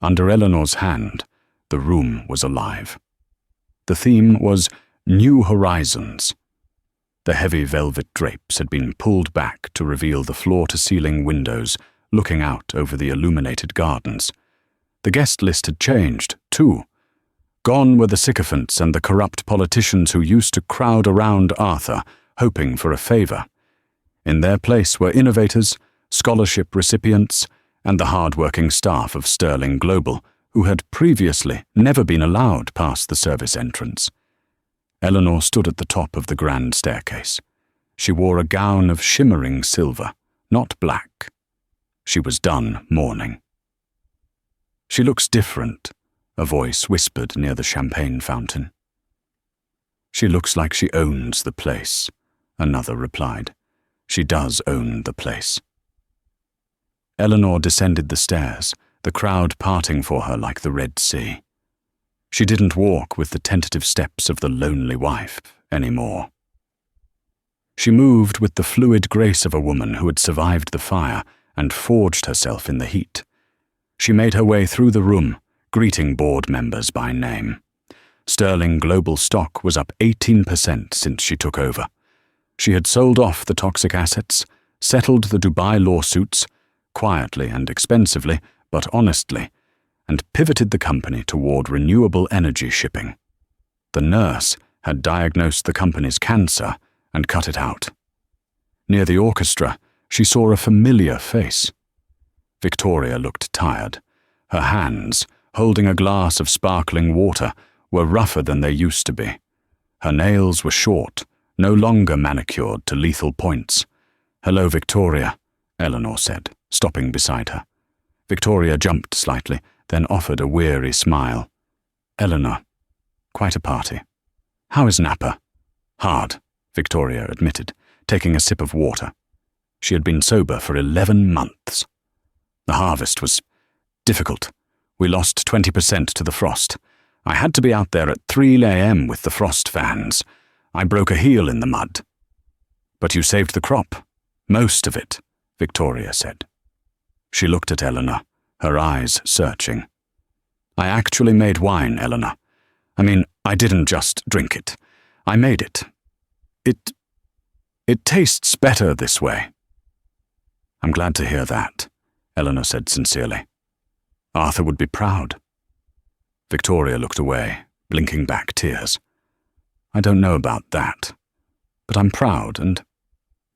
Under Eleanor's hand, the room was alive. The theme was New Horizons. The heavy velvet drapes had been pulled back to reveal the floor-to-ceiling windows looking out over the illuminated gardens. The guest list had changed, too. Gone were the sycophants and the corrupt politicians who used to crowd around Arthur, hoping for a favor. In their place were innovators, scholarship recipients, and the hard-working staff of Sterling Global, who had previously never been allowed past the service entrance. Eleanor stood at the top of the grand staircase. She wore a gown of shimmering silver, not black. She was done mourning. "She looks different," a voice whispered near the champagne fountain. "She looks like she owns the place," another replied. "She does own the place." Eleanor descended the stairs, the crowd parting for her like the Red Sea. She didn't walk with the tentative steps of the lonely wife anymore. She moved with the fluid grace of a woman who had survived the fire and forged herself in the heat. She made her way through the room, greeting board members by name. Sterling Global stock was up 18% since she took over. She had sold off the toxic assets, settled the Dubai lawsuits, quietly and expensively, but honestly, and pivoted the company toward renewable energy shipping. The nurse had diagnosed the company's cancer and cut it out. Near the orchestra, she saw a familiar face. Victoria looked tired. Her hands, holding a glass of sparkling water, were rougher than they used to be. Her nails were short, no longer manicured to lethal points. "Hello, Victoria," Eleanor said, stopping beside her. Victoria jumped slightly, then offered a weary smile. "Eleanor, quite a party. How is Napa?" "Hard," Victoria admitted, taking a sip of water. She had been sober for 11 months. "The harvest was difficult. We lost 20% to the frost. I had to be out there at 3 a.m. with the frost fans. I broke a heel in the mud." "But you saved the crop. Most of it," Victoria said. She looked at Eleanor, her eyes searching. "I actually made wine, Eleanor. I mean, I didn't just drink it. I made it. It tastes better this way." "I'm glad to hear that," Eleanor said sincerely. "Arthur would be proud." Victoria looked away, blinking back tears. "I don't know about that, but I'm proud and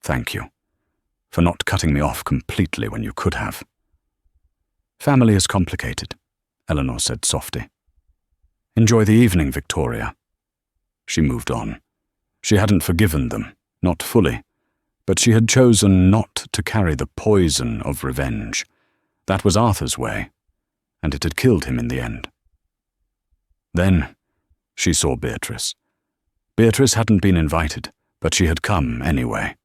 thank you for not cutting me off completely when you could have." "Family is complicated," Eleanor said softly. "Enjoy the evening, Victoria." She moved on. She hadn't forgiven them, not fully, but she had chosen not to carry the poison of revenge. That was Arthur's way, and it had killed him in the end. Then she saw Beatrice. Beatrice hadn't been invited, but she had come anyway.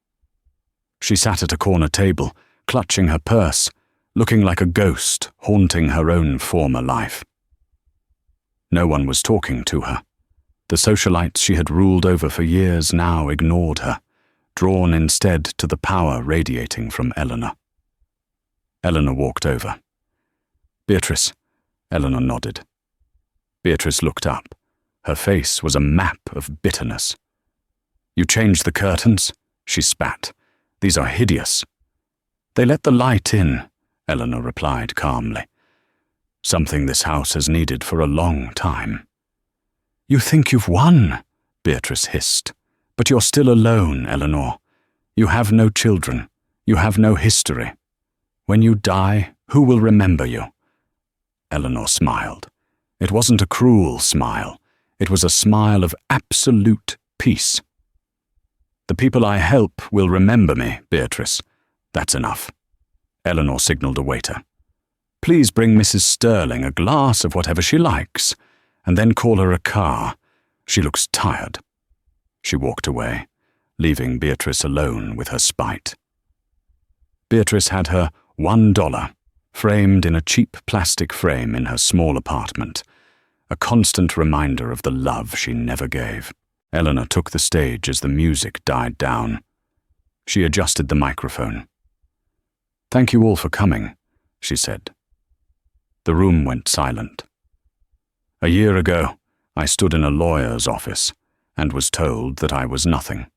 She sat at a corner table, clutching her purse, looking like a ghost haunting her own former life. No one was talking to her. The socialites she had ruled over for years now ignored her, drawn instead to the power radiating from Eleanor. Eleanor walked over. "Beatrice," Eleanor nodded. Beatrice looked up, Her face was a map of bitterness. "You changed the curtains?" she spat. "These are hideous." "They let the light in," Eleanor replied calmly. "Something this house has needed for a long time." "You think you've won," Beatrice hissed. "But you're still alone, Eleanor. You have no children. You have no history. When you die, who will remember you?" Eleanor smiled. It wasn't a cruel smile. It was a smile of absolute peace. "The people I help will remember me, Beatrice. That's enough." Eleanor signaled a waiter. "Please bring Mrs. Sterling a glass of whatever she likes, and then call her a car. She looks tired." She walked away, leaving Beatrice alone with her spite. Beatrice had her $1 framed in a cheap plastic frame in her small apartment, a constant reminder of the love she never gave. Eleanor took the stage as the music died down. She adjusted the microphone. "Thank you all for coming," she said. The room went silent. "A year ago, I stood in a lawyer's office and was told that I was nothing.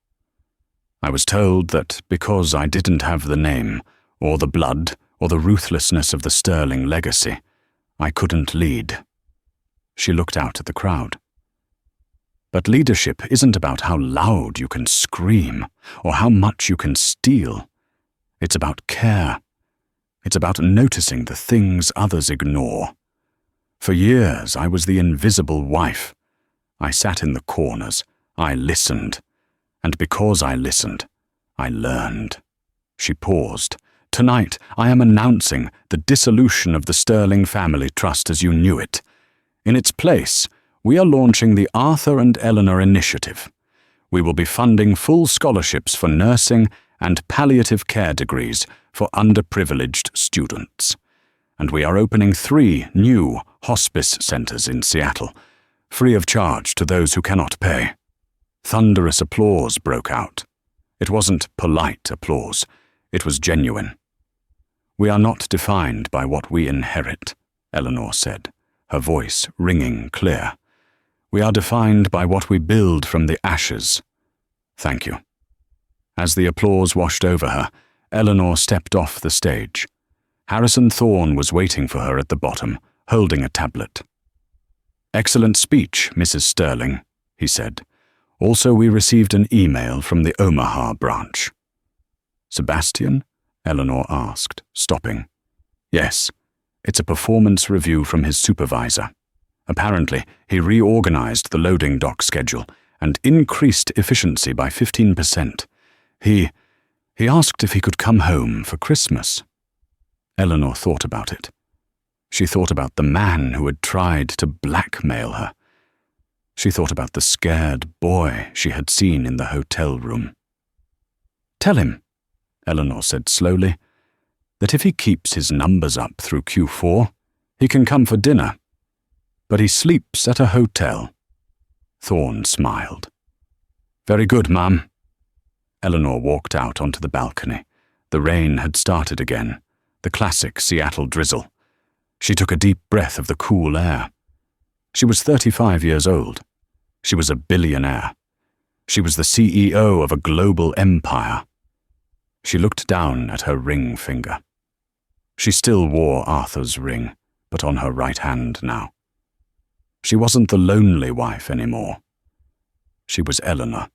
I was told that because I didn't have the name, or the blood, or the ruthlessness of the Sterling legacy, I couldn't lead." She looked out at the crowd. "But leadership isn't about how loud you can scream, or how much you can steal. It's about care. It's about noticing the things others ignore. For years, I was the invisible wife. I sat in the corners. I listened. And because I listened, I learned." She paused. "Tonight, I am announcing the dissolution of the Sterling Family Trust as you knew it. In its place, we are launching the Arthur and Eleanor Initiative. We will be funding full scholarships for nursing and palliative care degrees for underprivileged students. And we are opening 3 new hospice centers in Seattle, free of charge to those who cannot pay." Thunderous applause broke out. It wasn't polite applause. It was genuine. "We are not defined by what we inherit," Eleanor said, her voice ringing clear. "We are defined by what we build from the ashes. Thank you." As the applause washed over her, Eleanor stepped off the stage. Harrison Thorne was waiting for her at the bottom, holding a tablet. "Excellent speech, Mrs. Sterling," he said. "Also, we received an email from the Omaha branch." "Sebastian?" Eleanor asked, stopping. "Yes, it's a performance review from his supervisor. Apparently, he reorganized the loading dock schedule and increased efficiency by 15%. He asked if he could come home for Christmas." Eleanor thought about it. She thought about the man who had tried to blackmail her. She thought about the scared boy she had seen in the hotel room. "Tell him," Eleanor said slowly, "that if he keeps his numbers up through Q4, he can come for dinner. But he sleeps at a hotel." Thorne smiled. "Very good, Mum." Eleanor walked out onto the balcony. The rain had started again, the classic Seattle drizzle. She took a deep breath of the cool air. She was 35 years old. She was a billionaire. She was the CEO of a global empire. She looked down at her ring finger. She still wore Arthur's ring, but on her right hand now. She wasn't the lonely wife anymore. She was Eleanor.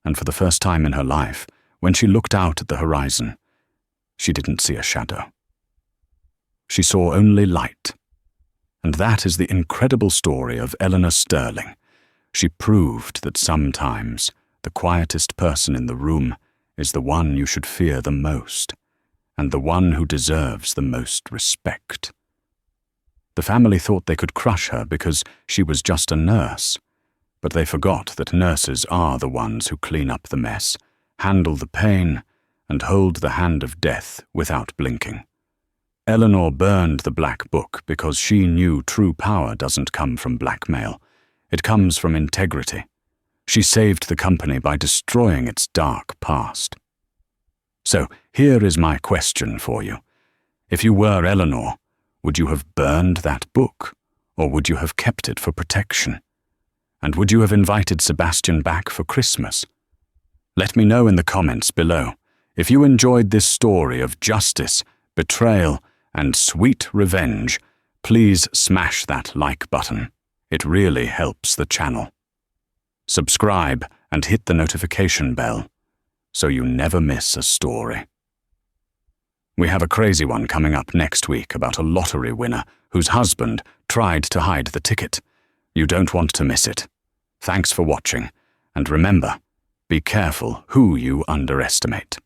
And for the first time in her life, when she looked out at the horizon, she didn't see a shadow. She saw only light. And that is the incredible story of Eleanor Sterling. She proved that sometimes the quietest person in the room is the one you should fear the most, and the one who deserves the most respect. The family thought they could crush her because she was just a nurse, but they forgot that nurses are the ones who clean up the mess, handle the pain, and hold the hand of death without blinking. Eleanor burned the black book because she knew true power doesn't come from blackmail. It comes from integrity. She saved the company by destroying its dark past. So here is my question for you. If you were Eleanor, would you have burned that book, or would you have kept it for protection? And would you have invited Sebastian back for Christmas? Let me know in the comments below. If you enjoyed this story of justice, betrayal, and sweet revenge, please smash that like button. It really helps the channel. Subscribe and hit the notification bell so you never miss a story. We have a crazy one coming up next week about a lottery winner whose husband tried to hide the ticket. You don't want to miss it. Thanks for watching, and remember, be careful who you underestimate.